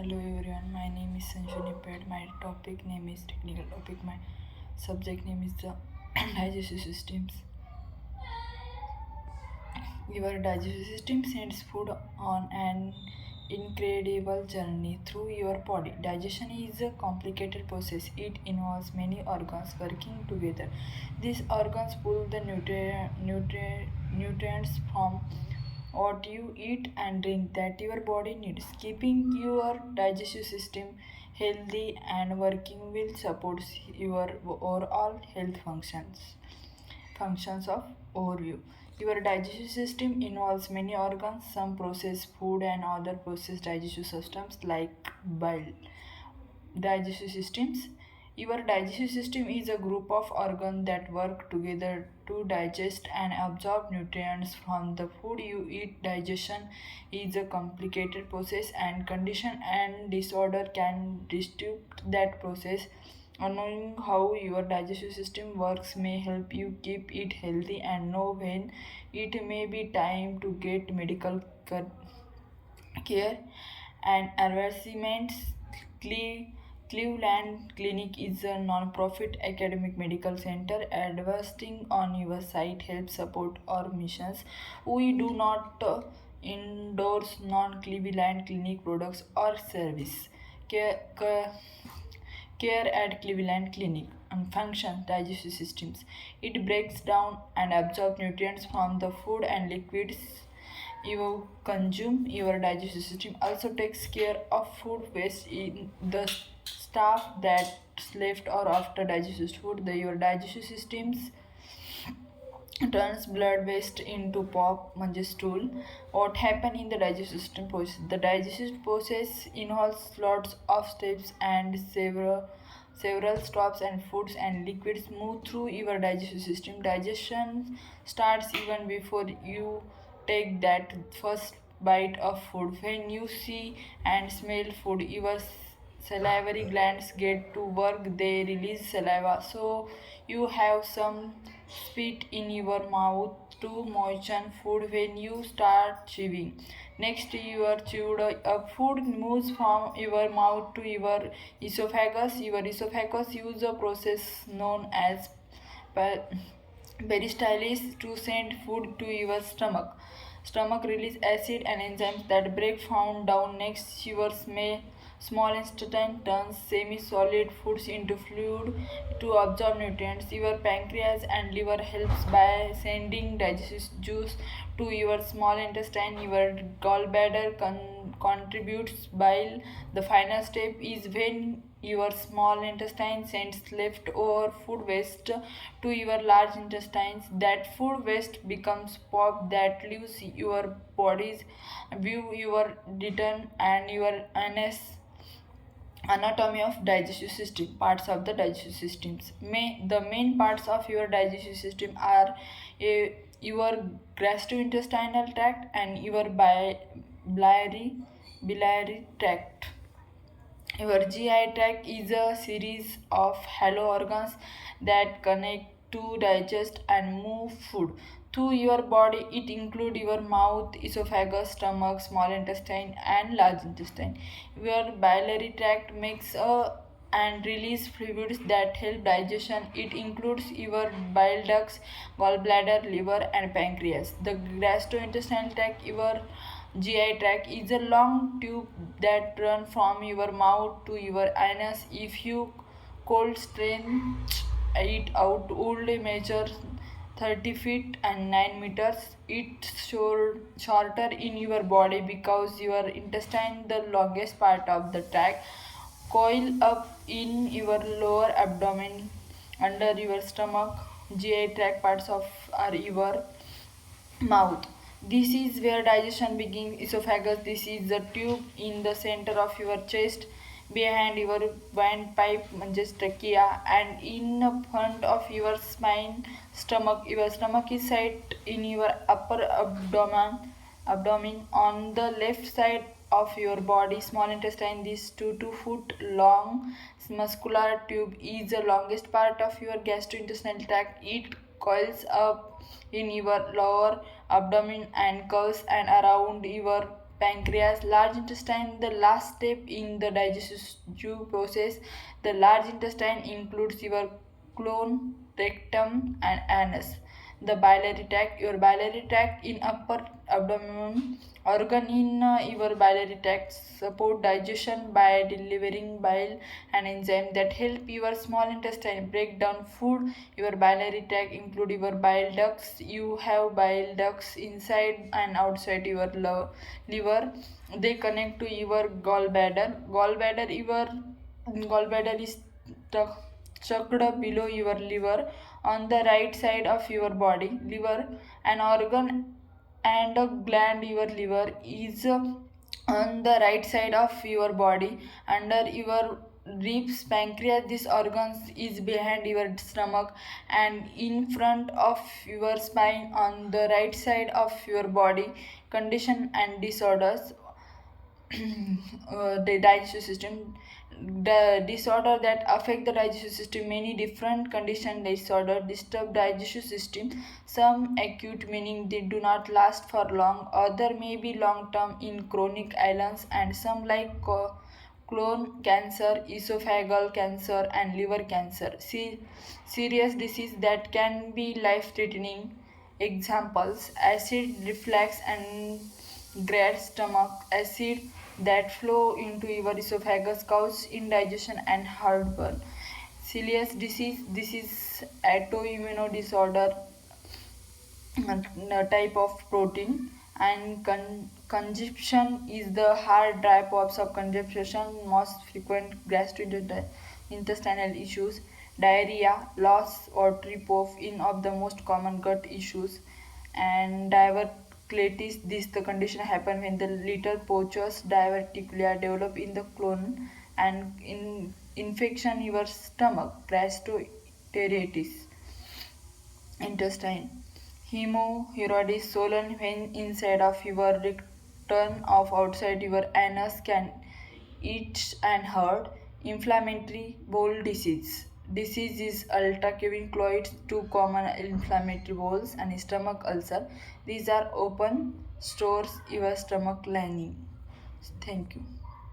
Hello everyone, my name is Sanjuni Ped. My topic name is technical topic. My subject name is the digestive systems. Your digestive system sends food on an incredible journey through your body. Digestion is a complicated process. It involves many organs working together. These organs pull the nutrients from what you eat and drink that your body needs. Keeping your digestive system healthy and working will support your overall health functions of overview. Your digestive system involves many organs. Some process food and other process digestive systems like bile. Digestive systems. Your digestive system is a group of organs that work together to digest and absorb nutrients from the food you eat. Digestion is a complicated process and condition and disorder can disrupt that process. Knowing how your digestive system works may help you keep it healthy and know when it may be time to get medical care and advancements. Cleveland Clinic is a non-profit academic medical center. Advancing on your site helps support our missions. We do not endorse non-Cleveland Clinic products or service. Care at Cleveland Clinic and function digestive systems. It breaks down and absorbs nutrients from the food and liquids you consume. Your digestive system also takes care of food waste in the stuff that's left or after digested food. Your digestive systems turns blood waste into pop म्हणजे stool. What happen in the digestive system process? The digestive process involves lots of steps and several stops and foods and liquids move through your digestive system. Digestion starts even before you take that first bite of food. When you see and smell food, your salivary glands get to work. They release saliva, so you have some spit in your mouth to moisten food when you start chewing. Next, your chewed up food moves from your mouth to your esophagus. Your esophagus uses a process known as peristalsis to send food to your stomach. Stomach release acid and enzymes that break down. Next, your small intestine turns semi-solid foods into fluid to absorb nutrients. Your pancreas and liver helps by sending digestive juice to your small intestine. Your gallbladder contributes bile. The final step is when your small intestine sends leftover food waste to your large intestines. That food waste becomes pop that leaves your body's view. Your return and your anatomy of digestive system. Parts of the digestive systems. The main parts of your digestive system are your gastrointestinal tract and your biliary tract. Your GI tract is a series of hollow organs that connect to digest and move food through your body. It includes your mouth, esophagus, stomach, small intestine, and large intestine. Your biliary tract makes and release fluids that help digestion. It includes your bile ducts, gallbladder, liver, and pancreas. The gastrointestinal tract, your GI tract, is a long tube that runs from your mouth to your anus. If you cold stretch it out, would measure 30 feet and 9 meters. It's shorter in your body because your intestine, the longest part of the tract, coil up in your lower abdomen under your stomach. GI tract parts of are your mouth. This is where digestion begins. Esophagus. This is the tube in the center of your chest, behind your windpipe, म्हणजे trachea, and in front of your spine. Stomach. Your stomach is set in your upper abdomen on the left side of your body. Small intestine. This 2 foot long muscular tube is the longest part of your gastrointestinal tract. It coils up in your lower abdomen and curves and around your pancreas, large intestine, the last step in the digestive process. The large intestine includes your colon, rectum, and anus. The biliary tract, your biliary tract in upper abdomen, organ in your biliary tract support digestion by delivering bile and enzyme that help your small intestine break down food. Your biliary tract include your bile ducts. You have bile ducts inside and outside your liver. They connect to your gallbladder. Gallbladder is chucked below your liver on the right side of your body. Liver, an organ and a gland, your liver is on the right side of your body under your ribs. Pancreas, this organ is behind your stomach and in front of your spine on the right side of your body. Condition and disorders. The digestive system, the disorder that affect the digestive system. Many different condition disorder disturb digestive system. Some acute, meaning they do not last for long, other may be long term in chronic illness, and some like colon cancer, esophageal cancer, and liver cancer. See, serious disease that can be life threatening. Examples: acid reflux and great stomach acid that flow into your esophagus cause indigestion and heartburn. Celiac disease, this is autoimmune disorder, type of protein, and congestion is the hard dry pops of congestion, most frequent gastrointestinal issues. Diarrhea, loss or trip of in of the most common gut issues. And diverticulitis, this the condition happen when the little pouches diverticula develop in the colon and in infection your stomach. Gastroenteritis, intestine. Hemorrhoids, swollen vein inside of your rectum of outside your anus can itch and hurt. Inflammatory bowel disease. Disease is ultra-Kevin cloids, two common inflammatory bowels and stomach ulcer. These are open stores your stomach lining. Thank you.